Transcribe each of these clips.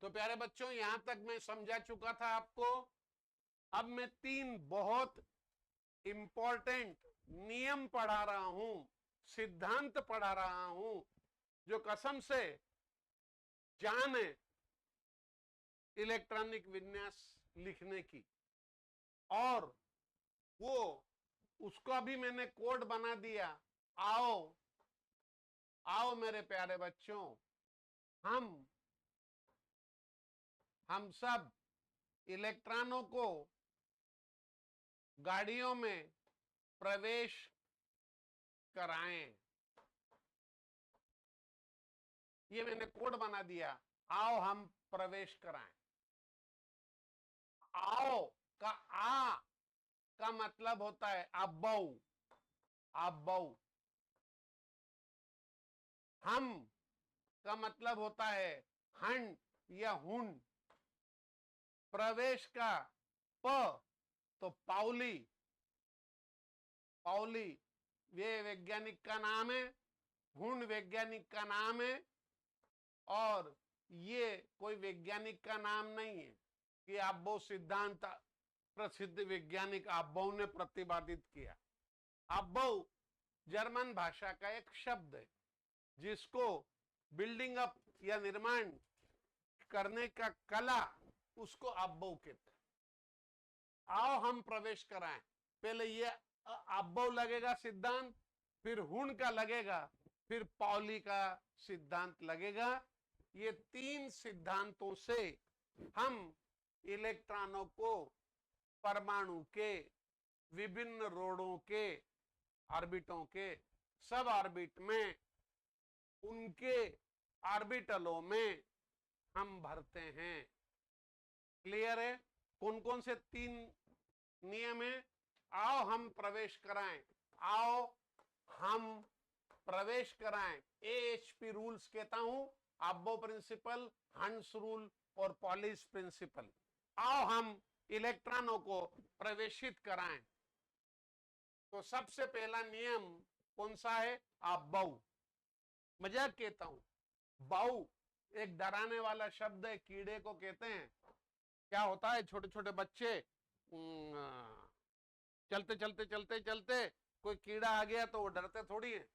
तो प्यारे बच्चों, यहां तक मैं समझा चुका था आपको। अब मैं 3 बहुत इंपॉर्टेंट नियम पढ़ा रहा हूं, सिद्धांत पढ़ा रहा हूं, जो कसम से जान है इलेक्ट्रॉनिक विन्यास लिखने की। और वो उसका भी मैंने कोड बना दिया। आओ आओ मेरे प्यारे बच्चों, हम सब इलेक्ट्रॉनों को गाड़ियों में प्रवेश कराएं। ये मैंने कोड बना दिया। आओ हम प्रवेश कराएं। आओ का आ का मतलब होता है अबौ, अबौ। हम का मतलब होता है हन या हुन। प्रवेश का प तो पाउली, पाउली ये वैज्ञानिक का नाम है, हुन वैज्ञानिक का नाम है। और ये कोई वैज्ञानिक का नाम नहीं है कि आब्बो सिद्धांत प्रसिद्ध वैज्ञानिक आब्बो ने प्रतिपादित किया। आब्बो जर्मन भाषा का एक शब्द है जिसको बिल्डिंग अप या निर्माण करने का कला, उसको आब्बो कहते हैं। आओ हम प्रवेश कराएं। पहले ये आब्बो लगेगा सिद्धांत, फिर हुन का लगेगा, फिर पाउली का सिद्धांत लगेगा। ये 3 सिद्धांतों से हम इलेक्ट्रॉनों को परमाणु के विभिन्न रोडों के ऑर्बिटों के सब ऑर्बिट में, उनके ऑर्बिटलों में हम भरते हैं। क्लियर है? कौन कौन से 3 नियम है? आओ हम प्रवेश कराएं, आओ हम प्रवेश कराएं। AHP रूल्स कहता हूं, आब्बो प्रिंसिपल, हंस रूल और पॉलिश प्रिंसिपल। आओ हम इलेक्ट्रॉनों को प्रवेशित कराएं। तो सबसे पहला नियम कौन सा है? आब्बो। मजाक कहता हूं, बाऊ एक डराने वाला शब्द है, कीड़े को कहते हैं। क्या होता है, छोटे छोटे बच्चे चलते चलते चलते चलते कोई कीड़ा आ गया तो वो डरते थोड़ी है।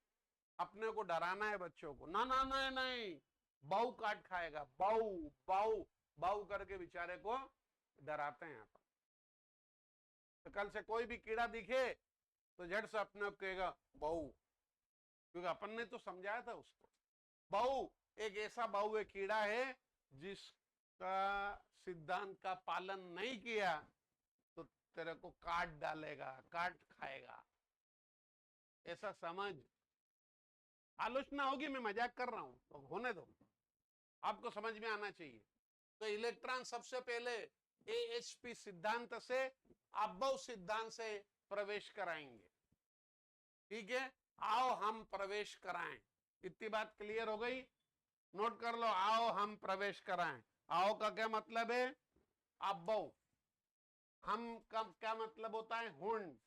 अपने को डराना है बच्चों को, ना ना नहीं नहीं, बाऊ काट खाएगा, बाऊ बाऊ बाऊ करके बेचारे को डराते हैं। तो कल से कोई भी कीड़ा दिखे तो झट से अपने को कहेगा बाऊ, क्योंकि अपन ने तो समझाया था उसको। बाऊ एक ऐसा बाऊ है, कीड़ा है जिसका सिद्धांत का पालन नहीं किया तो तेरे को काट डालेगा, काट खाएगा। ऐसा समझ। आलोचना होगी, मैं मजाक कर रहा हूं तो होने दो, आपको समझ में आना चाहिए। तो इलेक्ट्रॉन सबसे पहले AHP सिद्धांत से, आब्बो सिद्धांत से प्रवेश कराएंगे। ठीक है, आओ हम प्रवेश कराएं। इतनी बात क्लियर हो गई? नोट कर लो, आओ हम प्रवेश कराएं। आओ का क्या मतलब है? आब्बो। हम का क्या मतलब होता है? हुन।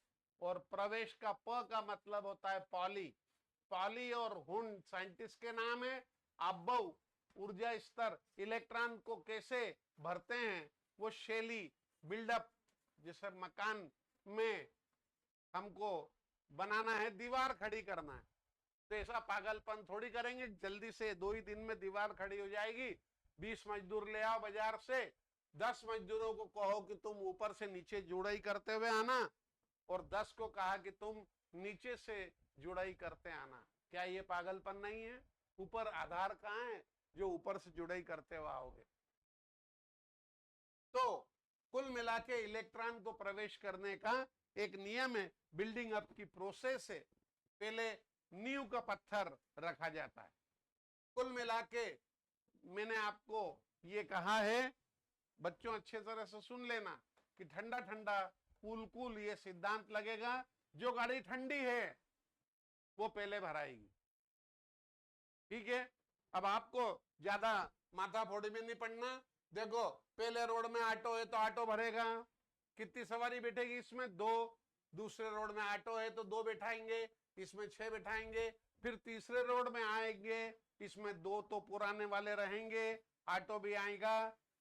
और प्रवेश का प का मतलब होता है पॉली। पॉली और हुन साइंटिस्ट के नाम है। आब्बो ऊर्जा स्तर, इलेक्ट्रॉन को कैसे भरते हैं वो शैली, बिल्डअप। जैसे मकान में हमको बनाना है, दीवार खड़ी करना है, तो ऐसा पागलपन थोड़ी करेंगे जल्दी से 2 ही दिन में दीवार खड़ी हो जाएगी। 20 मजदूर ले आओ बाजार से, 10 मजदूरों को कहो कि तुम ऊपर से नीचे जुड़ाई करते हुए आना, और 10 को कहा कि तुम नीचे से जुड़ाई करते आना। क्या ये पागलपन नहीं है? ऊपर आधार कहां है जो ऊपर से जुड़ाई करते हुए आओगे? तो कुल मिला के इलेक्ट्रॉन को प्रवेश करने का एक नियम है, बिल्डिंग अप की प्रोसेस है। पहले नींव का पत्थर रखा जाता है। कुल मिला के मैंने आपको ये कहा है, बच्चों अच्छे तरह से सुन लेना, कि ठंडा ठंडा कूल कूल ये सिद्धांत लगेगा। जो गाड़ी ठंडी है वो पहले भराएगी। ठीक है, अब आपको ज्यादा माथा फोड़ी में नहीं पड़ना। देखो, पहले रोड में ऑटो है तो ऑटो भरेगा, कितनी सवारी बैठेगी इसमें? 2। दूसरे रोड में ऑटो है तो 2 बैठाएंगे, इसमें 6 बैठाएंगे। फिर तीसरे रोड में आएंगे, इसमें 2 तो पुराने वाले रहेंगे, ऑटो भी आएगा,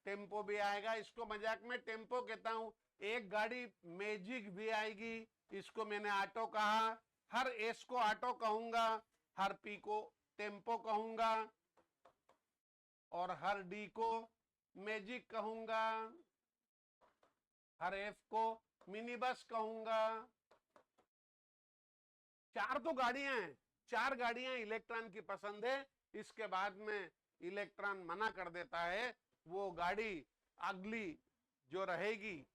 टेम्पो भी आएगा। इसको मजाक में टेम्पो कहता हूं। एक गाड़ी मैजिक भी आएगी, इसको मैंने ऑटो कहा। हर एस को ऑटो कहूंगा, हर पी को टेम्पो कहूंगा, और हर डी को मैजिक कहूंगा, हर एफ को मिनी बस कहूंगा। चार तो गाड़ियां हैं, चार गाड़ियां इलेक्ट्रॉन की पसंद है। इसके बाद में इलेक्ट्रॉन मना कर देता है। वो गाड़ी अगली जो रहेगी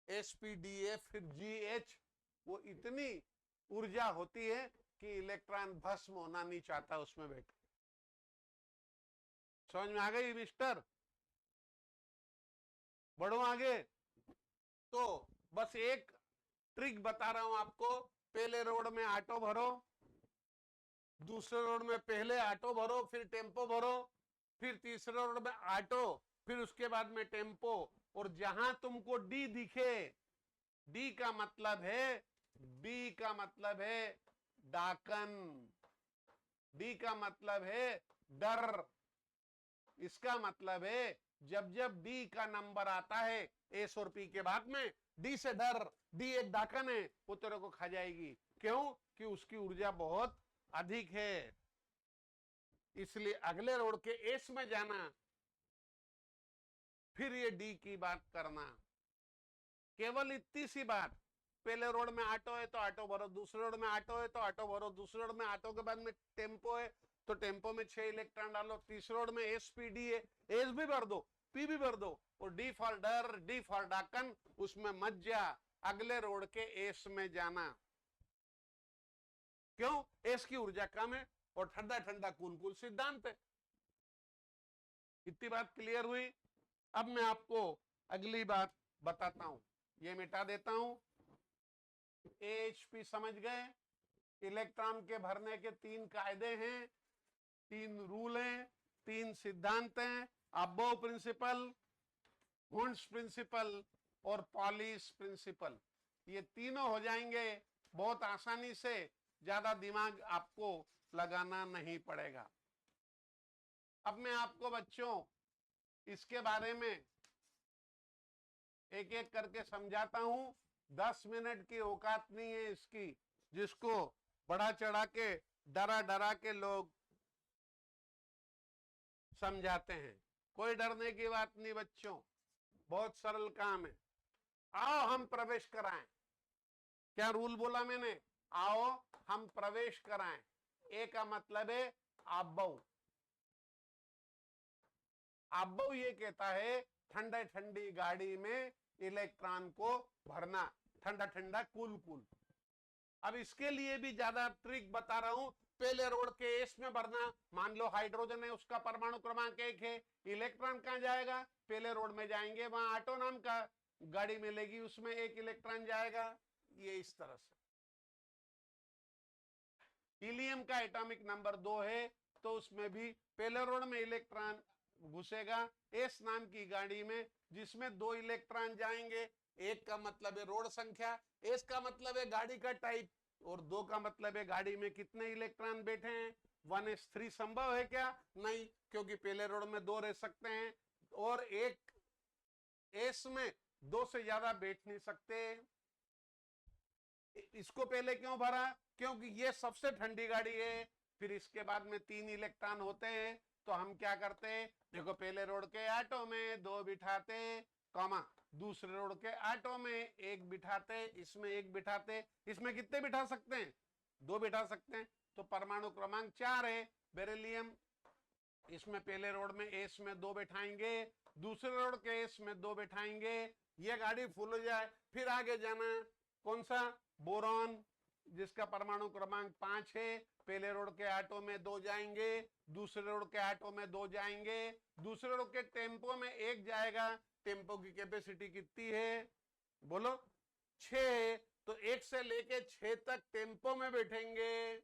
एसपीडीएफ फिर जीएच, वो इतनी ऊर्जा होती है कि इलेक्ट्रॉन भस्म होना नहीं चाहता उसमें बैठ। समझ में आ गई मिस्टर? बढ़ो आगे। तो बस एक ट्रिक बता रहा हूं आपको। पहले रोड में ऑटो भरो, दूसरे रोड में पहले ऑटो भरो फिर टेम्पो भरो, फिर तीसरे रोड में ऑटो, फिर उसके बाद में टेम्पो। और जहां तुमको डी दिखे, डी का मतलब है, डी का मतलब है डाकन, डी का मतलब है डर। इसका मतलब है जब जब डी का नंबर आता है एस और पी के भाग में, डी से डर, डी एक डाकन है, वो तेरे को खा जाएगी। क्यों? कि उसकी ऊर्जा बहुत अधिक है। इसलिए अगले रोड के एस में जाना, फिर ये डी की बात करना। केवल इतनी सी बात। पहले रोड में ऑटो है तो ऑटो भरो, दूसरे रोड में ऑटो है तो ऑटो भरो, दूसरे रोड में ऑटो के बाद में टेम्पो है तो टेम्पो में 6 इलेक्ट्रॉन डालो, तीसरे रोड में एसपीडी है, एस भी भर दो, पी भी भर दो, और डी फॉर डर, डी फॉर डाकन, उसमें मत जा, अगले रोड के एस में जाना। क्यों? एस की ऊर्जा कम है और ठंडा ठंडा कूल कूल सिद्धांत है। इतनी बात क्लियर हुई? अब मैं आपको अगली बात बताता हूं, ये मिटा देता हूं। एएचपी समझ गए? इलेक्ट्रॉन के भरने के 3 कायदे हैं, 3 रूल हैं, 3 सिद्धांत हैं। अबोव प्रिंसिपल, वुंड्स प्रिंसिपल और पॉलिश प्रिंसिपल। ये तीनों हो जाएंगे बहुत आसानी से, ज्यादा दिमाग आपको लगाना नहीं पड़ेगा। अब मैं आपको बच्चों इसके बारे में एक एक करके समझाता हूं। 10 मिनट की औकात नहीं है इसकी, जिसको बढ़ा चढ़ा के डरा डरा के लोग समझाते हैं। कोई डरने की बात नहीं बच्चों, बहुत सरल काम है। आओ हम प्रवेश कराएं। क्या रूल बोला मैंने? आओ हम प्रवेश कराएं। ए का मतलब है आबऊ। आबऊ ये कहता है ठंडा ठंडी गाड़ी में इलेक्ट्रॉन को भरना, ठंडा ठंडा कूल कूल। अब इसके लिए भी ज्यादा ट्रिक बता रहा हूं। पहले रोड के एस में भरना। मान लो हाइड्रोजन है, उसका परमाणु क्रमांक 1 है, इलेक्ट्रॉन कहां जाएगा? पहले रोड में जाएंगे, वहां ऑटो नाम का गाड़ी मिलेगी, उसमें 1 इलेक्ट्रॉन जाएगा। ये इस तरह से। हीलियम का एटॉमिक नंबर 2 है तो उसमें भी पहले रोड में इलेक्ट्रॉन घुसेगा एस नाम की गाड़ी में, जिसमें 2 इलेक्ट्रॉन जाएंगे। 1 का मतलब है रोड संख्या, एस का मतलब है गाड़ी का टाइप, और 2 का मतलब है गाड़ी में कितने इलेक्ट्रॉन बैठे हैं। 1s3 संभव है क्या? नहीं, क्योंकि पहले रोड में 2 रह सकते हैं और एक एस में 2 से ज्यादा बैठ नहीं सकते। इसको पहले क्यों भरा? क्योंकि ये सबसे ठंडी गाड़ी है। फिर इसके बाद में 3 इलेक्ट्रॉन होते हैं तो हम क्या करते हैं? देखो पहले रोड के ऑटो में 2 बिठाते, कॉमा, दूसरे रोड के ऑटो में 1 बिठाते, इसमें 1 बिठाते। इसमें कितने बिठा सकते हैं? 2 बिठा सकते हैं। तो परमाणु क्रमांक 4 है बेरिलियम। इसमें पहले रोड में एस में 2 बिठाएंगे, दूसरे रोड के एस में 2 बिठाएंगे। ये गाड़ी फुल हो जाए, फिर आगे जाना। कौन सा? बोरॉन, जिसका परमाणु क्रमांक 5 है। पहले रोड के ऑटो में 2 जाएंगे, दूसरे रोड के ऑटो में 2 जाएंगे, दूसरे रोड के टेम्पो में 1 जाएगा। टेम्पो की कैपेसिटी कितनी है? बोलो 6। तो 1 से लेके 6 तक टेम्पो में बैठेंगे।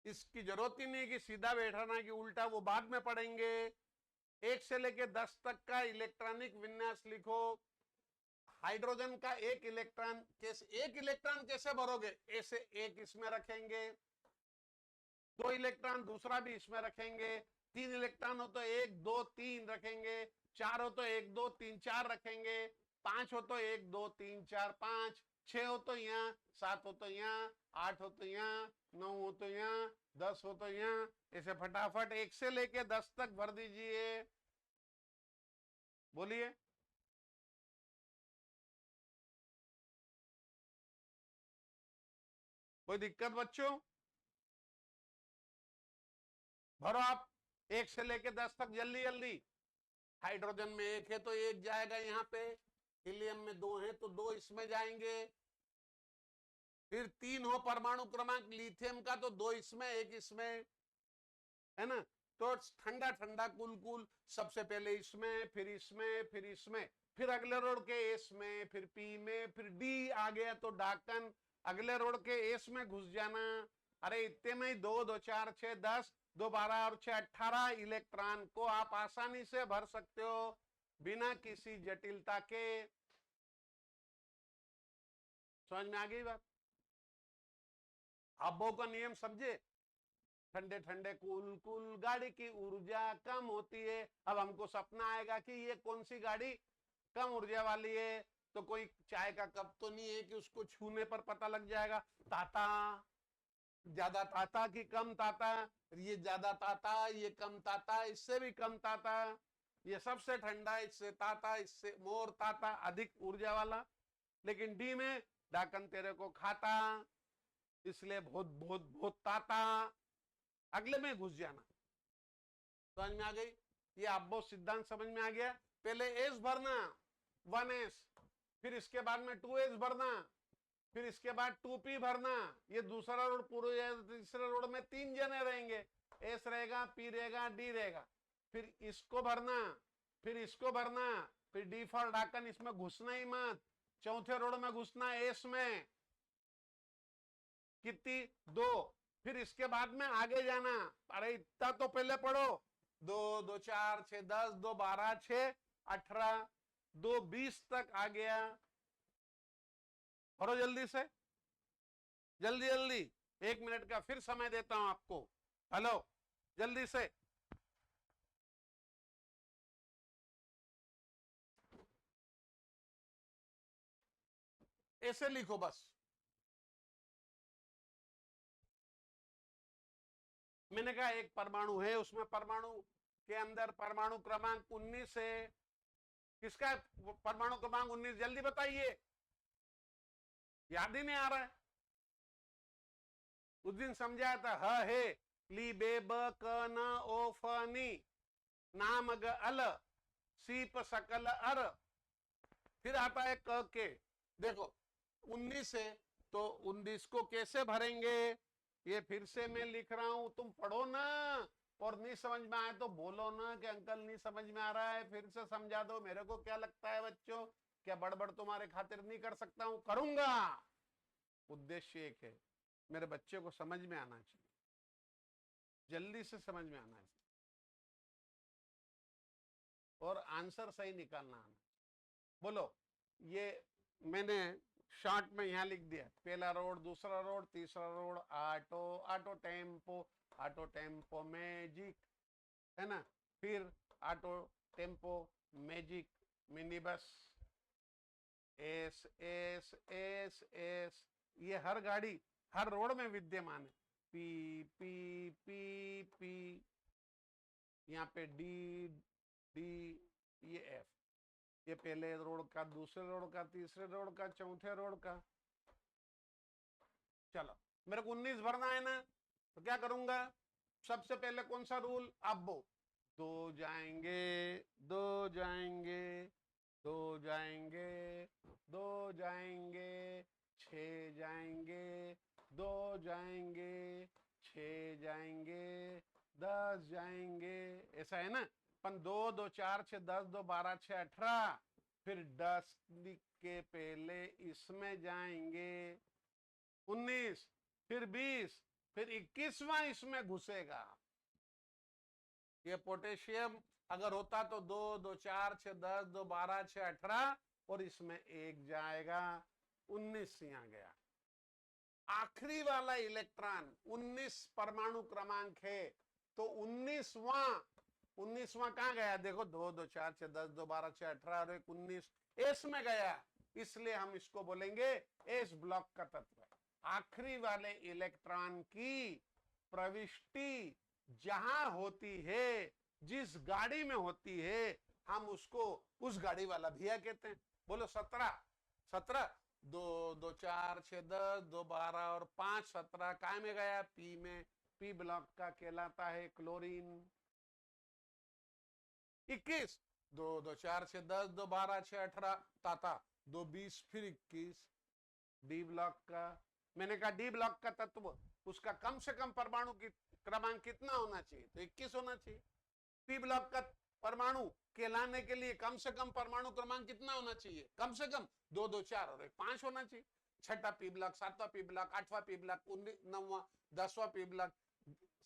इसकी जरूरत ही नहीं कि सीधा बैठाना कि उल्टा, वो बाद में पढ़ेंगे। 1 से लेके 10 तक का इलेक्ट्रॉनिक विन्यास लिखो। हाइड्रोजन का 1 इलेक्ट्रॉन कैसे भरोगे? ऐसे 1 इसमें रखेंगे, 2 इलेक्ट्रॉन दूसरा भी इसमें रखेंगे, 3 इलेक्ट्रॉन हो तो 1 2 3 रखेंगे, 4 हो तो 1 2 3 4 रखेंगे, 5 हो तो 1 2 3 4 5, 6 हो तो यहाँ, 7 हो तो यहाँ, 8 हो तो यहाँ, 9 हो तो यहाँ, 10 हो तो यहाँ। इसे फटाफट 1 से लेके 10 तक भर दीजिए, बोलिए। कोई दिक्कत बच्चों? भरो आप 1 से लेके 10 तक, जल्दी जल्दी। हाइड्रोजन में 1 है तो 1 जाएगा यहाँ पे, हीलियम में 2 है तो 2 इसमें जाएंगे। फिर 3 हो परमाणु क्रमांक लिथियम का तो 2 इसमें 1 इसमें, है ना। तो ठंडा ठंडा कुल कुल सबसे पहले इसमें, फिर इसमें, फिर इसमें, फिर अगले रोड के एस में, फिर पी में, फिर डी आ गया तो डाकन, अगले रोड के एस में घुस जाना। अरे इतने में ही 2 2 4 6 10, 2 12 और 6 18 इलेक्ट्रॉन को आप आसानी से भर सकते हो बिना किसी जटिलता के। समझ में आ गई बात? अब्बो का नियम समझे? ठंडे ठंडे कूल कूल गाड़ी की ऊर्जा कम होती है। अब हमको सपना आएगा कि ये कौन सी गाड़ी कम ऊर्जा वाली है, तो कोई चाय का कप तो नहीं है कि उसको छूने पर पता लग जाएगा ताता, ज्यादा ताता कि कम ताता, ये ज्यादा ताता, ये कम ताता, इससे भी कम ताता, ये सबसे ठंडा, इससे ताता, इससे मोर ताता, अधिक ऊर्जा वाला। लेकिन डी में डाकन तेरे को खाता, इसलिए बहुत बहुत बहुत ताता, अगले में घुस जाना। समझ में आ गई? ये अब्बो सिद्धांत समझ में आ गया? पहले एस भरना 1s, फिर इसके बाद में 2s भरना, फिर इसके बाद 2p भरना। ये दूसरा रोड पूरे, तीसरे रोड में 3 जने रहेंगे, एस रहेगा, पी रहेगा, डी रहेगा। फिर इसको भरना, फिर इसको भरना, फिर डी फॉर डाकन, इसमें घुसना ही मत। चौथे रोड में घुसना एस में, कितनी 2, फिर इसके बाद में आगे जाना। अरे इतना तो पहले पढ़ो, 2 2 4 6 10, 2 12 6 18, 2 20 तक आ गया। भरो जल्दी से, जल्दी जल्दी, 1 मिनट का फिर समय देता हूं आपको। हेलो, जल्दी से। ऐसे लिखो बस। मैंने कहा एक परमाणु है, उसमें परमाणु के अंदर परमाणु क्रमांक 19 है। किसका परमाणु क्रमांक 19? जल्दी बताइए, याद ही नहीं आ रहा है। उस दिन समझाया था, ह है ली बे ब क न ओ फ नी, नाम ग अल, सीप सकल अर, फिर आता है क के। देखो 19 है तो 19 को कैसे भरेंगे, ये फिर से मैं लिख रहा हूं, तुम पढ़ो ना। और नहीं समझ में आए तो बोलो ना कि अंकल नहीं समझ में आ रहा है, फिर से समझा दो। मेरे को क्या लगता है बच्चों, क्या बड़बड़ तुम्हारे खातिर नहीं कर सकता हूं? करूंगा। उद्देश्य एक है, मेरे बच्चे को समझ में आना चाहिए, जल्दी से समझ में आना चाहिए, और आंसर सही निकालना आना। बोलो, ये मैंने शॉर्ट में यहां लिख दिया, पहला रोड, दूसरा रोड, तीसरा road, auto, auto tempo, auto tempo magic, है ना। फिर auto tempo magic mini bus, S S S S, ये हर गाड़ी हर रोड में विद्यमान है। पी पी पी पी, यहाँ पे डी डी, ये एफ, ये पहले रोड का, दूसरे रोड का, तीसरे रोड का, चौथे रोड का। चलो, मेरे को 19 भरना है ना, तो क्या करूंगा? सबसे पहले कौन सा रूल? अब्बो, 2 जाएंगे, 2 जाएंगे, 2 जाएंगे, 2 जाएंगे, 6 जाएंगे, 2 जाएंगे, 6 जाएंगे, 10 जाएंगे, ऐसा है ना। 2 2 4 6 10, 2 12 6 18, फिर 10 के पहले इसमें जाएंगे 19, फिर 20, फिर 21वां इसमें घुसेगा। ये पोटेशियम अगर होता तो 2 2 4 6 10, 2 12 6 18, और इसमें 1 जाएगा, 19 यहाँ गया। आखिरी वाला इलेक्ट्रॉन 19 परमाणु क्रमांक है, तो 19वां कहाँ गया? देखो 2 2 4 6 10 2 12 6 18 और 1 19 एस में गया, इसलिए हम इसको बोलेंगे एस ब्लॉक का तत्व है। आखिरी वाले इलेक्ट्रॉन की प्रविष्टि जहां होती है, जिस गाड़ी में होती है, हम उसको उस गाड़ी वाला भैया कहते हैं। बोलो 17 17 2 2 4 6 10 2 12 और 5 17 काय में गया? पी में। पी ब्लॉक का कहलाता है क्लोरीन। 21 2 2 4 6 10 2 12 6 18 ताता 2 20 फिर 21 डी ब्लॉक का। मैंने कहा डी ब्लॉक का तत्व, उसका कम से कम परमाणु की क्रमांक कितना होना चाहिए? तो 21 होना चाहिए। पी ब्लॉक का परमाणु कहलाने के लिए कम से कम परमाणु क्रमांक कितना होना चाहिए? कम से कम 2 2 4 और 1 5 होना चाहिए। छठा पी ब्लॉक, 7वां पी ब्लॉक, 8वां पी ब्लॉक, 9वां 10वां पी ब्लॉक,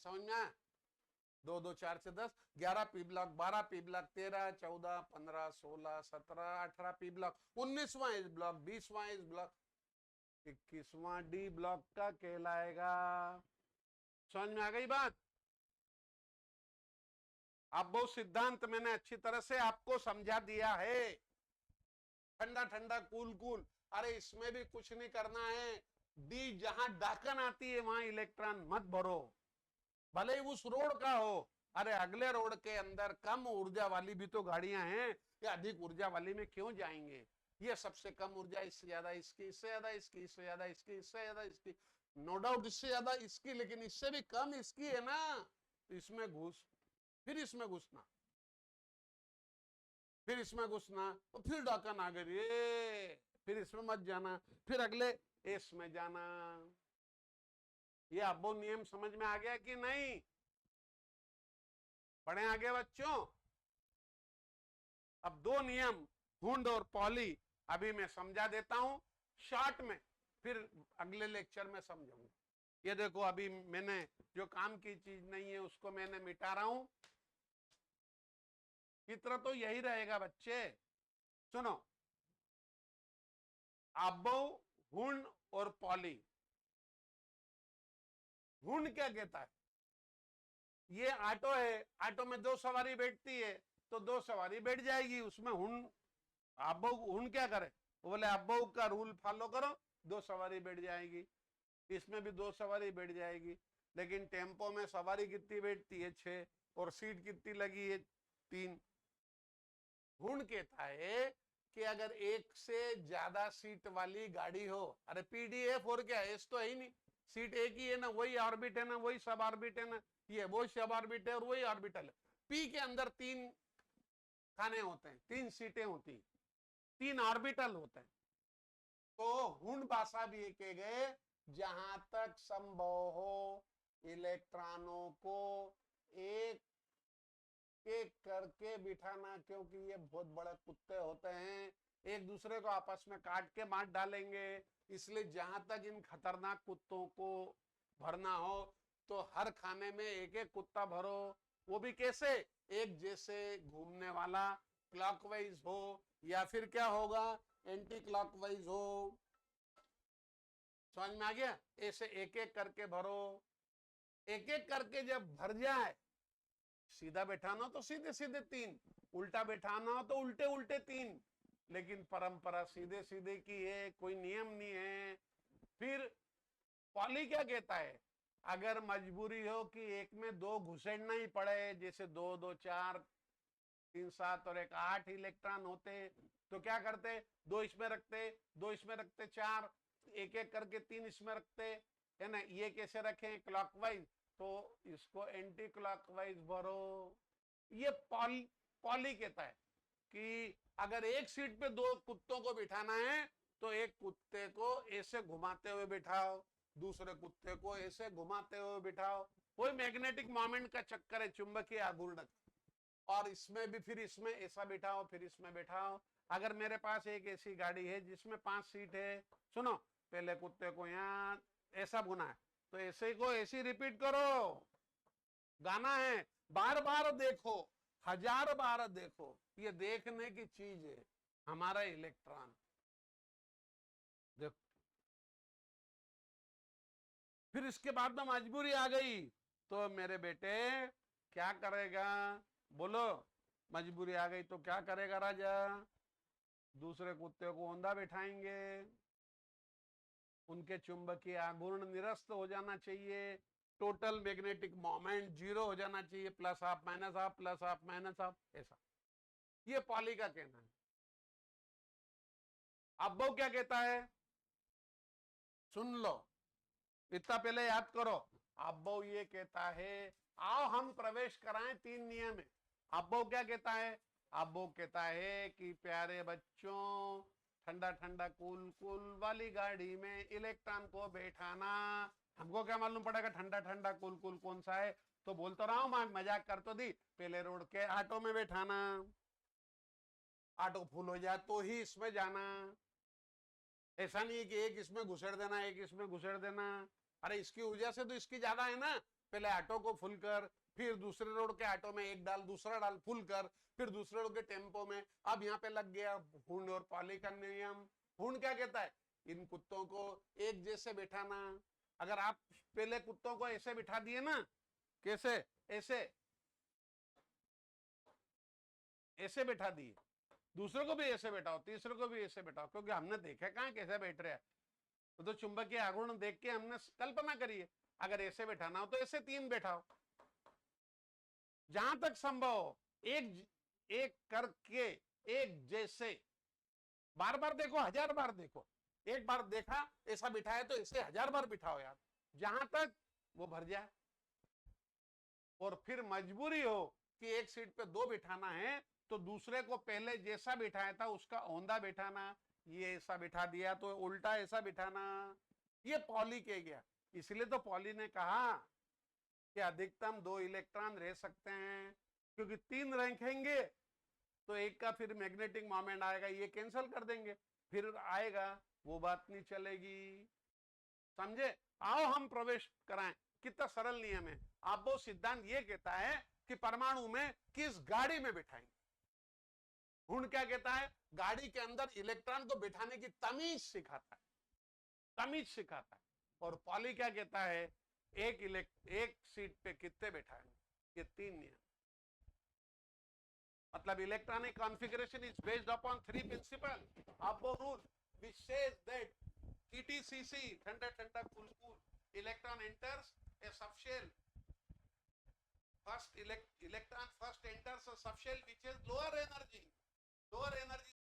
समझ में आया? 2 2 4 से 10, 11 P block, 12 P block, 13 14 15 16 17 18 P block, 19वां इस ब्लॉक, 20वां इस ब्लॉक, 21वां डी ब्लॉक का कहलाएगा। समझ में आ गई बात? अब वो सिद्धांत मैंने अच्छी तरह से आपको समझा दिया है। ठंडा ठंडा कूल कूल, अरे इसमें भी कुछ नहीं करना है। डी जहां ढाकन आती है वहां इलेक्ट्रॉन मत भरो, भले ही उस रोड का हो। अरे अगले रोड के अंदर कम ऊर्जा वाली भी तो गाड़ियां हैं, या अधिक ऊर्जा वाली में क्यों जाएंगे? ये सबसे कम ऊर्जा, इससे ज्यादा इसकी, इससे ज्यादा इसकी, इससे ज्यादा इसकी, इससे ज्यादा इसकी, नो डाउट इससे ज्यादा इसकी, लेकिन इससे भी कम इसकी है ना, तो इसमें घुस, फिर इसमें घुसना, फिर इसमें घुसना, तो फिर ढक्कन आ गई, फिर इसमें मत जाना, फिर अगले इसमें जाना। ये अब वो नियम समझ में आ गया कि नहीं? पढ़े आगे बच्चों। अब 2 नियम हुंड और पॉली अभी मैं समझा देता हूं शॉर्ट में, फिर अगले लेक्चर में समझाऊंगा। ये देखो अभी मैंने जो काम की चीज नहीं है उसको मैंने मिटा रहा हूं। चित्र तो यही रहेगा बच्चे। सुनो, अबो, हुंड और पॉली। हुंड क्या कहता है? ये ऑटो है, ऑटो में 2 सवारी बैठती है, तो 2 सवारी बैठ जाएगी उसमें। हुंड अबो, हुंड क्या करे? बोले अबो का रूल फॉलो करो, 2 सवारी बैठ जाएगी। इसमें भी 2 सवारी बैठ जाएगी। लेकिन टेम्पो में सवारी कितनी बैठती है? 6, और सीट कितनी लगी है? 3। हुंड कहता है कि अगर एक से ज्यादा सीट वाली गाड़ी हो, अरे पीडीएफ और क्या, एस तो है ही नहीं, सीट एक ही है ना, वही ऑर्बिट है ना, वही सब ऑर्बिट है ना, ये वो सब ऑर्बिट है और वही ऑर्बिटल है। पी के अंदर 3 खाने होते हैं, 3 सीटें होती हैं, 3 ऑर्बिटल होते हैं। तो हुंड भाषा भी कहे गए जहां तक संभव हो इलेक्ट्रॉनों को एक एक करके बिठाना, क्योंकि ये बहुत बड़े कुत्ते होते हैं, एक दूसरे को आपस में काट के मार डालेंगे। इसलिए जहां तक इन खतरनाक कुत्तों को भरना हो तो हर खाने में एक एक कुत्ता भरो। वो भी कैसे? एक जैसे घूमने वाला, क्लॉकवाइज हो या फिर क्या होगा, एंटी क्लॉकवाइज हो। समझ में आ गया? ऐसे एक एक करके भरो। एक एक करके जब भर जाए, सीधा बैठाना हो तो सीधे सीधे 3, उल्टा बैठाना हो तो उल्टे उल्टे 3, लेकिन परंपरा सीधे सीधे की है, कोई नियम नहीं है। फिर पॉली क्या कहता है? अगर मजबूरी हो कि एक में 2 घुसेड़ना ही पड़े, जैसे 2 2 4 3 7 और 1 8 इलेक्ट्रॉन होते, तो क्या करते? 2 इसमें रखते, 2 इसमें रखते, 4 एक एक करके 3 इसमें रखते, है ना। ये कैसे रखें? क्लॉकवाइज, तो इसको एंटी क्लॉकवाइज भरो। ये पॉली कहता है कि अगर एक सीट पे 2 कुत्तों को बिठाना है तो एक कुत्ते को ऐसे घुमाते हुए बिठाओ, दूसरे कुत्ते को ऐसे घुमाते हुए बिठाओ। कोई मैग्नेटिक मोमेंट का चक्कर है, चुंबकीय आघूर्ण। और इसमें भी फिर इसमें ऐसा बिठाओ, फिर इसमें बिठाओ। अगर मेरे पास एक ऐसी गाड़ी है जिसमें 5 सीट है, सुनो, पहले कुत्ते को यहाँ ऐसा घुना है, तो ऐसे को ऐसी रिपीट करो। गाना है, बार बार देखो, 1000 बार देखो, ये देखने की चीज है हमारा इलेक्ट्रॉन। देखो, फिर इसके बाद में मजबूरी आ गई, तो मेरे बेटे क्या करेगा? बोलो, मजबूरी आ गई तो क्या करेगा राजा? दूसरे कुत्ते को औंधा बिठाएंगे, उनके चुंबकीय आघूर्ण निरस्त हो जाना चाहिए, टोटल मैग्नेटिक मोमेंट जीरो हो जाना चाहिए, plus half minus half plus half minus half, ऐसा। ये पॉली का कहना है। अब वो क्या कहता है, सुन लो, इतना पहले याद करो। अब वो ये कहता है, आओ हम प्रवेश कराएं तीन नियम में। अब वो क्या कहता है? अब वो कहता है कि प्यारे बच्चों, ठंडा ठंडा कूल कूल वाली गाड़ी में इलेक्ट्रॉन को बैठाना। हमको क्या मालूम पड़ेगा ठंडा ठंडा कूल कूल कौन सा है? तो बोल तो रहा हूं, मैं मजाक कर तो दी, पहले रोड के ऑटो में बैठाना, ऑटो फुल हो जाए तो ही इसमें जाना। ऐसा नहीं है कि एक इसमें घुसेड़ देना, एक इसमें घुसेड़ देना। अरे इसकी ऊर्जा से तो इसकी ज्यादा है ना। पहले ऑटो को फुल कर, फिर दूसरे रोड के ऑटो में एक डाल, दूसरा डाल, फुल कर, फिर दूसरे रोड के टेम्पो में। अब यहाँ पे लग गया हुंड और पॉली का नियम। हुंड क्या कहता है? इन कुत्तों को एक जैसे बैठाना। अगर आप पहले कुत्तों को ऐसे बिठा दिए ना, कैसे? ऐसे ऐसे बैठा दिए, दूसरे को भी ऐसे बैठाओ, तीसरे को भी ऐसे बैठाओ, क्योंकि हमने देखा कहां कैसे बैठ रहे हैं। तो चुंबकीय आघूर्ण देख के हमने कल्पना करिए, अगर ऐसे बैठाना हो तो ऐसे तीन बैठाओ। जहां तक संभव हो एक एक करके, एक जैसे, बार बार देखो, हजार बार देखो। एक बार देखा ऐसा बिठाया तो ऐसे हजार बार बिठाओ यार, जहां तक वो भर जाए। और फिर मजबूरी हो कि एक सीट पे दो बिठाना है, तो दूसरे को पहले जैसा बिठाया था उसका औंधा बिठाना। ये ऐसा बिठा दिया तो उल्टा ऐसा बिठाना। ये पॉली कह गया। इसलिए तो पॉली ने कहा कि अधिकतम 2 इलेक्ट्रॉन रह सकते हैं, क्योंकि 3 रखेंगे तो एक का फिर मैग्नेटिक मोमेंट आएगा, ये कैंसिल कर देंगे, फिर आएगा, वो बात नहीं चलेगी। समझे? आओ हम प्रवेश कराएं। कितना सरल नियम है। अब वो सिद्धांत ये कहता है कि परमाणु में किस गाड़ी में बिठाएंगे। हुंड क्या कहता है? गाड़ी के अंदर इलेक्ट्रॉन को बिठाने की तमीज सिखाता है, तमीज सिखाता है। और पॉली क्या कहता है? एक सीट पे कितने बैठाएंगे। ये 3 नियम। मतलब electronic configuration is based upon 3 principle. अब वो rule which says that TTCC, ठंडा ठंडा cool cool, electron enters a subshell. Electron first enters a subshell which has lower energy. Lower energy